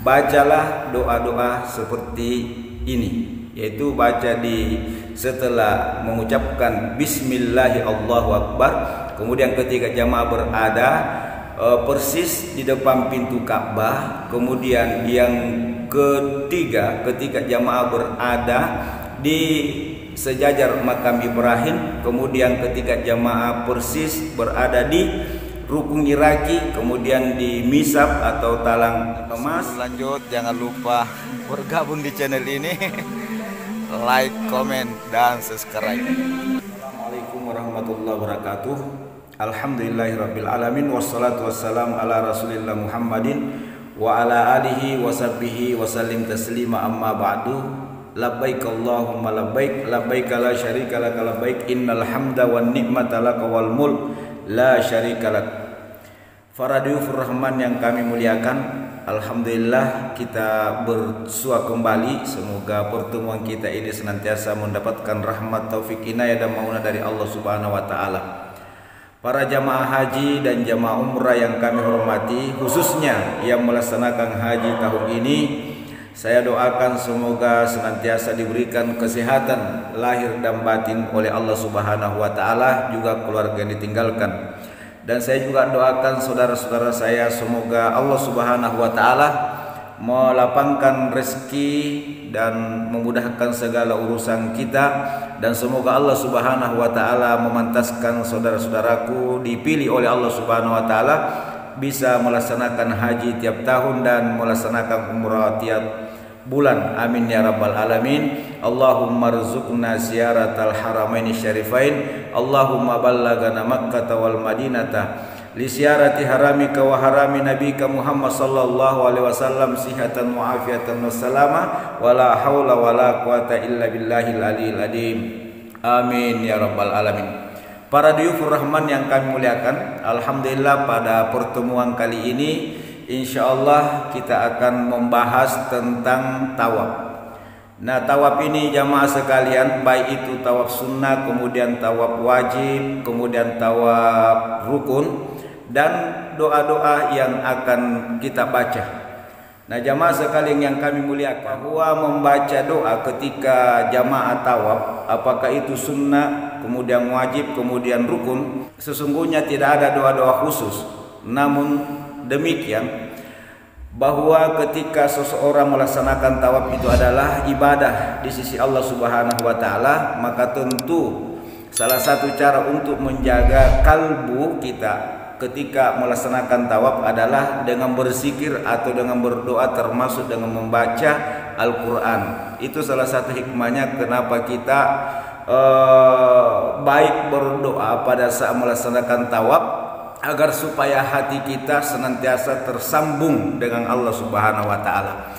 bacalah doa-doa seperti ini, yaitu baca setelah mengucapkan Bismillahirrahmanirrahim Allahu Akbar. Kemudian ketika jamaah berada persis di depan pintu Ka'bah. Kemudian yang ketiga, ketika jamaah berada di sejajar makam Ibrahim. Kemudian ketika jamaah persis berada di rukun Iraki, kemudian di misab atau talang emas. Lanjut, jangan lupa bergabung di channel ini. Like, comment, dan subscribe. Assalamualaikum warahmatullahi wabarakatuh. Alhamdulillahirabbil alamin, wassalatu wassalamu ala Rasulillah Muhammadin wa ala alihi wa sahbihi wa sallim taslima, amma ba'du. Labbaik Allahumma labbaik, labbaik la syarika lak labbaik, innal hamda wan ni'mata lak wal mulk la syarika lak. Para duyufur rahman yang kami muliakan, alhamdulillah kita bersua kembali. Semoga pertemuan kita ini senantiasa mendapatkan rahmat, taufik, inayah dan maunah dari Allah Subhanahu wa taala. Para jamaah haji dan jamaah umrah yang kami hormati, khususnya yang melaksanakan haji tahun ini, saya doakan semoga senantiasa diberikan kesehatan lahir dan batin oleh Allah Subhanahu wa taala, juga keluarga yang ditinggalkan. Dan saya juga doakan saudara-saudara saya, semoga Allah Subhanahu wa taala melapangkan rezeki dan memudahkan segala urusan kita, dan semoga Allah Subhanahu wa taala memantaskan saudara-saudaraku dipilih oleh Allah Subhanahu wa taala bisa melaksanakan haji tiap tahun dan melaksanakan umrah tiap bulan. Amin ya rabbal alamin. Allahumma rzuqna ziyaratal haramaini syarifain. Allahumma ballagana Makkah wal Madinata li ziyarati haramika wa harami nabika Muhammad sallallahu alaihi wasallam sihatan muafiatan wassalama wala haula wala quwata illa billahil aliyil azim. Amin ya rabbal alamin. Para duyufur rahman yang kami muliakan, alhamdulillah pada pertemuan kali ini insyaallah kita akan membahas tentang tawaf. Nah, tawaf ini jamaah sekalian, baik itu tawaf sunnah, kemudian tawaf wajib, kemudian tawaf rukun, dan doa-doa yang akan kita baca. Nah, jamaah sekalian yang kami muliakan, bahwa membaca doa ketika jamaah tawaf, apakah itu sunnah, kemudian wajib, kemudian rukun, sesungguhnya tidak ada doa-doa khusus. Namun demikian, bahwa ketika seseorang melaksanakan tawaf itu adalah ibadah di sisi Allah Subhanahu wa taala, maka tentu salah satu cara untuk menjaga kalbu kita ketika melaksanakan tawaf adalah dengan berzikir atau dengan berdoa, termasuk dengan membaca Al-Qur'an. Itu salah satu hikmahnya kenapa kita baik berdoa pada saat melaksanakan tawaf, agar supaya hati kita senantiasa tersambung dengan Allah Subhanahu wa taala.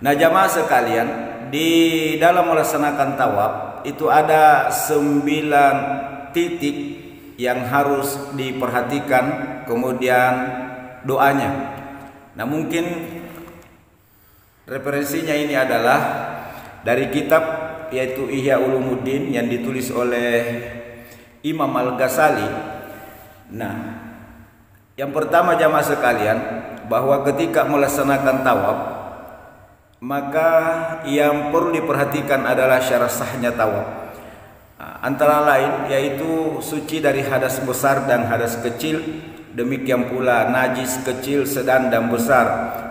Nah, jamaah sekalian, di dalam melaksanakan tawaf itu ada 9 titik yang harus diperhatikan, kemudian doanya. Nah, mungkin referensinya ini adalah dari kitab yaitu Ihya Ulumuddin yang ditulis oleh Imam Al-Ghazali. Nah, yang pertama jamaah sekalian, bahwa ketika melaksanakan tawaf, maka yang perlu diperhatikan adalah syarat sahnya tawaf. Antara lain yaitu suci dari hadas besar dan hadas kecil, demikian pula najis kecil, sedang dan besar.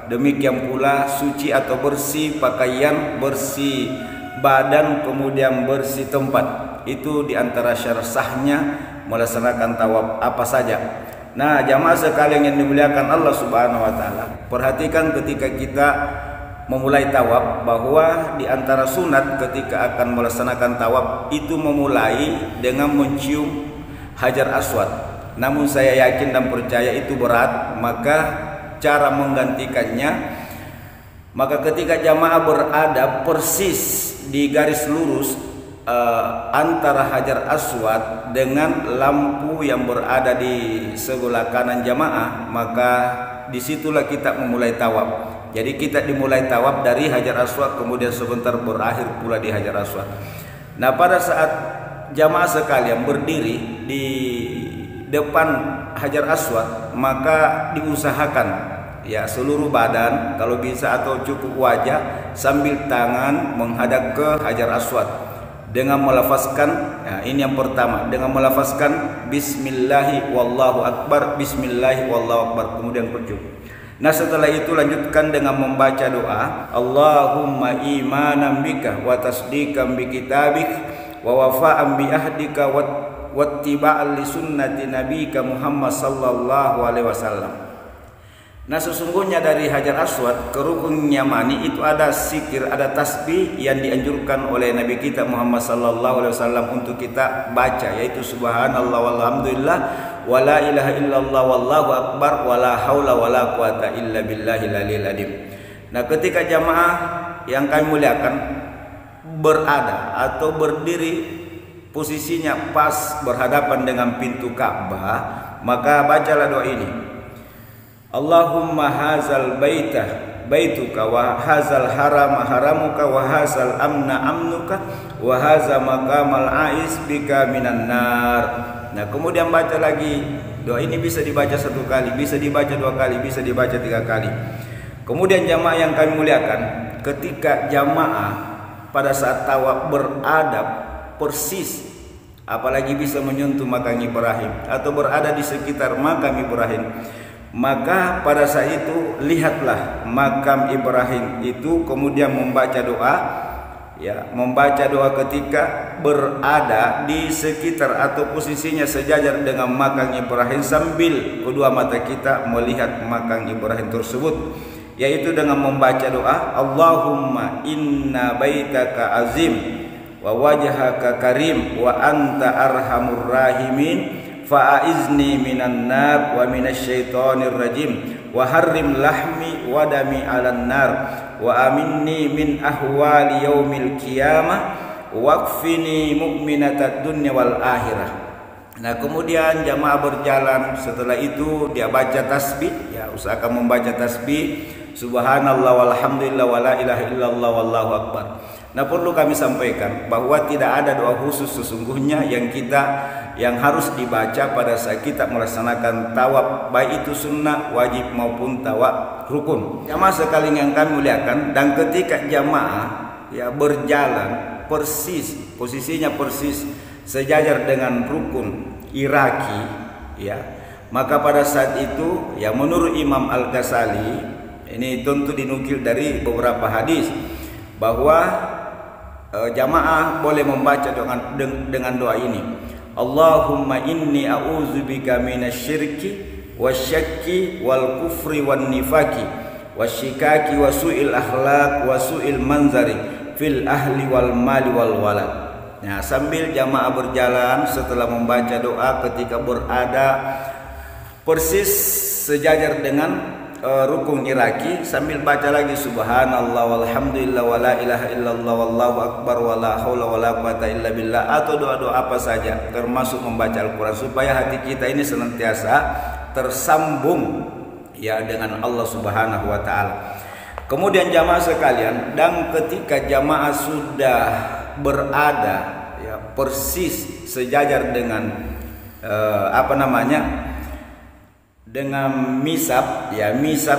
Demikian pula suci atau bersih pakaian, bersih badan, kemudian bersih tempat. Itu diantara syarat sahnya melaksanakan tawaf apa saja. Nah, jamaah sekalian yang dimuliakan Allah Subhanahu wa taala, perhatikan ketika kita memulai tawaf, bahwa di antara sunat ketika akan melaksanakan tawaf itu memulai dengan mencium Hajar Aswad. Namun saya yakin dan percaya itu berat, maka cara menggantikannya, maka ketika jamaah berada persis di garis lurus antara Hajar Aswad dengan lampu yang berada di sebelah kanan jamaah, maka disitulah kita memulai tawaf. Jadi kita dimulai tawaf dari Hajar Aswad, kemudian sebentar berakhir pula di Hajar Aswad. Nah, pada saat jamaah sekalian berdiri di depan Hajar Aswad, maka diusahakan ya seluruh badan kalau bisa atau cukup wajah sambil tangan menghadap ke Hajar Aswad dengan melafazkan, ya, ini yang pertama, dengan melafazkan Bismillahi wallahu akbar, Bismillahi wallahu akbar, kemudian rujuk. Nah setelah itu lanjutkan dengan membaca doa Allahumma imanan bika wa tasdiqan bi kitabik wa wafa'an bi ahdika wattiba'an li sunnati nabika Muhammad sallallahu alaihi wasallam. Nah sesungguhnya dari Hajar Aswad ke rukun Yamani itu ada zikir, ada tasbih yang dianjurkan oleh Nabi kita Muhammad sallallahu alaihi wasallam untuk kita baca, yaitu subhanallah walhamdulillah wala ilaha illallah wallahu akbar wala haula wala quwata illa billahil aliyil azim. Nah ketika jamaah yang kami muliakan berada atau berdiri posisinya pas berhadapan dengan pintu Ka'bah, maka bacalah doa ini. Allahumma hazal baituka wa hazal harama haramuka wa hazal amna amnuka wa hazal maqamal ais bika minan nar. Nah kemudian baca lagi doa ini, bisa dibaca 1 kali, bisa dibaca 2 kali, bisa dibaca 3 kali. Kemudian jamaah yang kami muliakan, ketika jamaah pada saat tawaf beradab persis, apalagi bisa menyentuh makam Ibrahim atau berada di sekitar makam Ibrahim, maka pada saat itu lihatlah makam Ibrahim itu, kemudian membaca doa, ya, membaca doa ketika berada di sekitar atau posisinya sejajar dengan makam Ibrahim sambil kedua mata kita melihat makam Ibrahim tersebut, yaitu dengan membaca doa Allahumma inna baitaka azim wa wajhaka karim wa anta arhamur rahimin fa'aizni minan nar wa minasyaitonir rajim wa harrim lahmi wa dami 'alan nar wa aminni min ahwali yaumil qiyamah waqfini mu'minatad dunya wal akhirah. Nah kemudian jamaah berjalan, setelah itu dia baca tasbih, ya usahakan membaca tasbih subhanallah walhamdulillah wala ilaha illallah wallahu akbar. Nah perlu kami sampaikan bahwa tidak ada doa khusus sesungguhnya yang harus dibaca pada saat kita melaksanakan tawaf, baik itu sunnah, wajib maupun tawaf rukun. Jamaah sekalian yang kami muliakan, dan ketika jamaah ya berjalan persis, posisinya persis sejajar dengan rukun Iraki, ya, maka pada saat itu ya menurut Imam Al-Ghazali, ini tentu dinukil dari beberapa hadis, bahwa jamaah boleh membaca dengan doa ini. Allahumma inni a'udzubika minasyirki wasyakki wal kufri wan nifaki wasyikaki wa su'il akhlaq wa su'il manzari fil ahli wal mali wal walad. Nah, sambil jamaah berjalan setelah membaca doa ketika berada persis sejajar dengan rukun Iraki, sambil baca lagi subhanallah walhamdulillah wala ilaha illallah wallahu akbar wala haula wala quwata illa billah, atau doa-doa apa saja termasuk membaca Al-Quran, supaya hati kita ini senantiasa tersambung ya dengan Allah Subhanahu wa taala. Kemudian jamaah sekalian, dan ketika jamaah sudah berada ya persis sejajar dengan dengan misab, ya misab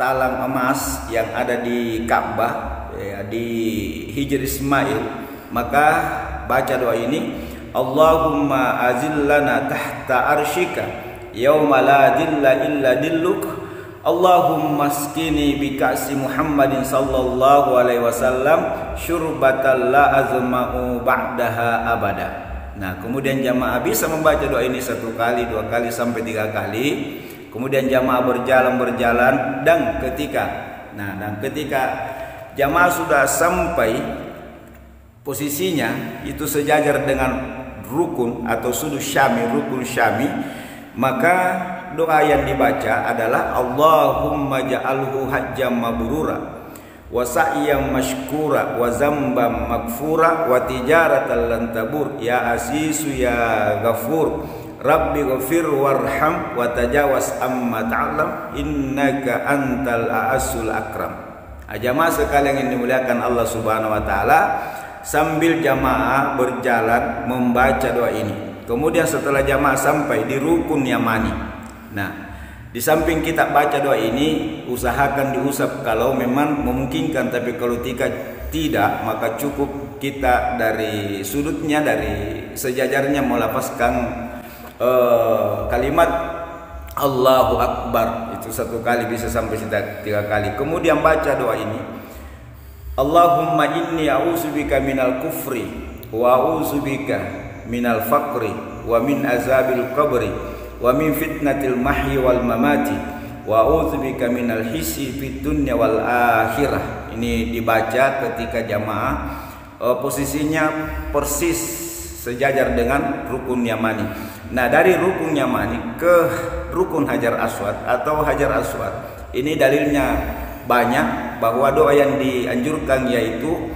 talang emas yang ada di Ka'bah, ya, di Hijr Ismail, maka baca doa ini Allahumma azillana tahta arsyika yauma la dilla illa dilluk Allahumma askini bi ka'si Muhammadin sallallahu alaihi wasallam syurbatan la azma'u ba'daha abada. Nah kemudian jamaah bisa membaca doa ini 1 kali, 2 kali sampai 3 kali. Kemudian jamaah berjalan dan ketika jamaah sudah sampai posisinya itu sejajar dengan rukun atau sudut syami, rukun syami, maka doa yang dibaca adalah Allahumma ja'alhu hajjam mabrura wa sa'yam mashkura wa zambam maghfura wa tijaratan lan tabur ya asisu ya ghafur rabbi ghafir warham wa tajawaz amma ta'lam innaka antal a'asul akram. Jamaah sekalian yang dimuliakan Allah Subhanahu wa taala, sambil jamaah berjalan membaca doa ini. Kemudian setelah jamaah sampai di rukun Yamani, nah Di samping kita baca doa ini, usahakan diusap kalau memang memungkinkan, tapi kalau tidak, maka cukup kita dari sudutnya, dari sejajarnya melafazkan kalimat Allahu Akbar. Itu 1 kali bisa sampai 3 kali. Kemudian baca doa ini, Allahumma inni a'udzubika minal kufri wa a'udzubika minal faqri wa min azabil qabri wa min fitnatil mahyi wal mamati wa a'udzubika minal hissi fid dunya wal akhirah. Ini dibaca ketika jamaah posisinya persis sejajar dengan rukun yamani. Nah, dari rukun yamani ke rukun hajar aswad atau hajar aswad, ini dalilnya banyak bahwa doa yang dianjurkan yaitu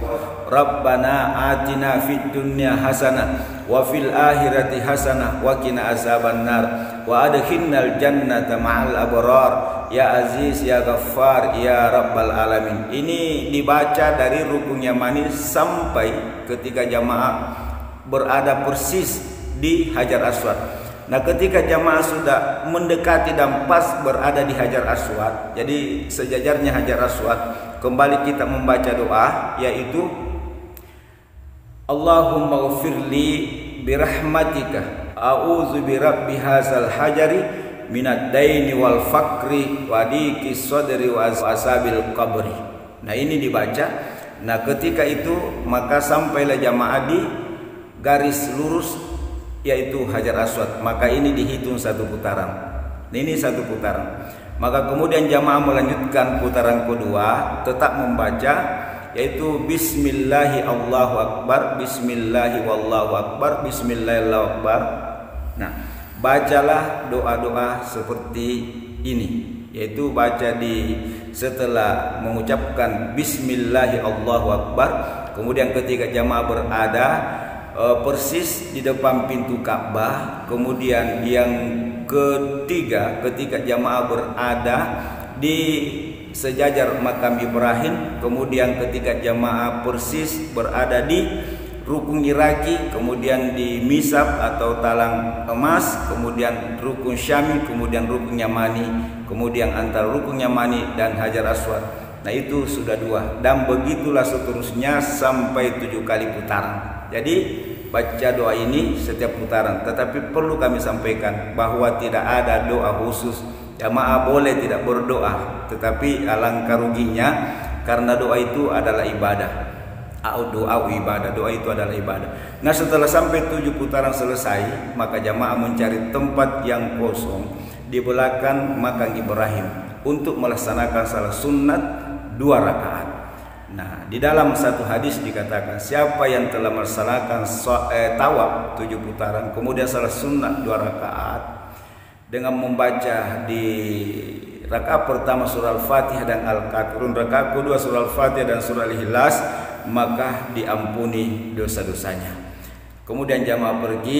Rabbana atina fid dunya hasanah wa fil akhirati hasanah wa qina azabannar wa adkhilnal jannata ma'al abrar ya aziz ya ghaffar ya rabbal alamin. Ini dibaca dari rukun yamani sampai ketika jamaah berada persis di hajar aswad. Nah, ketika jamaah sudah mendekati dan pas berada di hajar aswad, jadi sejajarnya hajar aswad, kembali kita membaca doa yaitu Allahumma ghfirli birahmatika a'udzu birabbi hadzal hajari minad daini wal faqri wa diki sadri wa asabil qabri. Nah, ini dibaca. Nah, ketika itu maka sampailah jamaah di garis lurus yaitu hajar aswad, maka ini dihitung 1 putaran. Ini 1 putaran. Maka kemudian jamaah melanjutkan putaran kedua, tetap membaca yaitu bismillahi Allahu akbar, bismillahi wallahu akbar, bismillahi Allahu akbar. Nah, bacalah doa-doa seperti ini, yaitu baca setelah mengucapkan bismillahi Allahu akbar, kemudian ketika jamaah berada persis di depan pintu Ka'bah, kemudian yang ketiga ketika jamaah berada di sejajar makam Ibrahim, kemudian ketika jamaah persis berada di rukun Iraki, kemudian di misab atau talang emas, kemudian rukun Syami, kemudian rukun Yamani, kemudian antara rukun Yamani dan hajar aswad. Nah, itu sudah 2, dan begitulah seterusnya sampai 7 kali putaran. Jadi baca doa ini setiap putaran, tetapi perlu kami sampaikan bahwa tidak ada doa khusus. Jamaah boleh tidak berdoa, tetapi alangkah ruginya karena doa itu adalah ibadah. Doa ibadah, doa itu adalah ibadah. Nah, setelah sampai 7 putaran selesai, maka jamaah mencari tempat yang kosong di belakang makam Ibrahim untuk melaksanakan salat sunat 2 rakaat. Nah, di dalam satu hadis dikatakan siapa yang telah melaksanakan tawaf 7 putaran kemudian salat sunat 2 rakaat dengan membaca di rakaat pertama surah Al-Fatihah dan Al-Kafirun, rakaat kedua surah Al-Fatihah dan surah Al-Ikhlas, maka diampuni dosa-dosanya. Kemudian jamaah pergi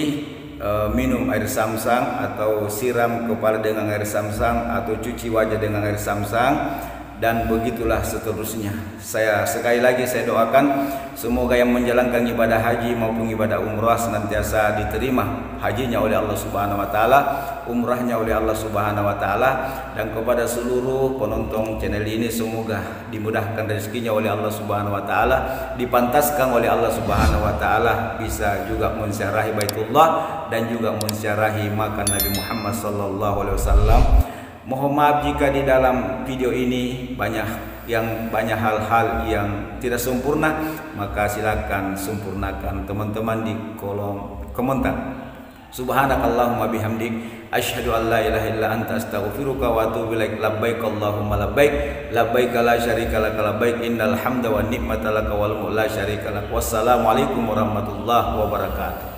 minum air samsang atau siram kepala dengan air samsang atau cuci wajah dengan air samsang, dan begitulah seterusnya. Sekali lagi saya doakan semoga yang menjalankan ibadah haji maupun ibadah umrah senantiasa diterima hajinya oleh Allah Subhanahu wa taala, umrahnya oleh Allah Subhanahu wa taala, dan kepada seluruh penonton channel ini semoga dimudahkan rezekinya oleh Allah Subhanahu wa taala, dipantaskan oleh Allah Subhanahu wa taala bisa juga menziarahi Baitullah dan juga menziarahi makam Nabi Muhammad sallallahu alaihi wasallam. Mohon maaf jika di dalam video ini banyak hal-hal yang tidak sempurna, maka silakan sempurnakan teman-teman di kolom komentar. Subhanakallahumma bihamdik asyhadu an la ilaha illa anta astaghfiruka wa atubu ilaik. Labbaik Allahumma labbaik, labbaik la syarika lak labbaik, innal hamda wan ni'mata lak wal mulk la syarika lak. Wassalamualaikum warahmatullahi wabarakatuh.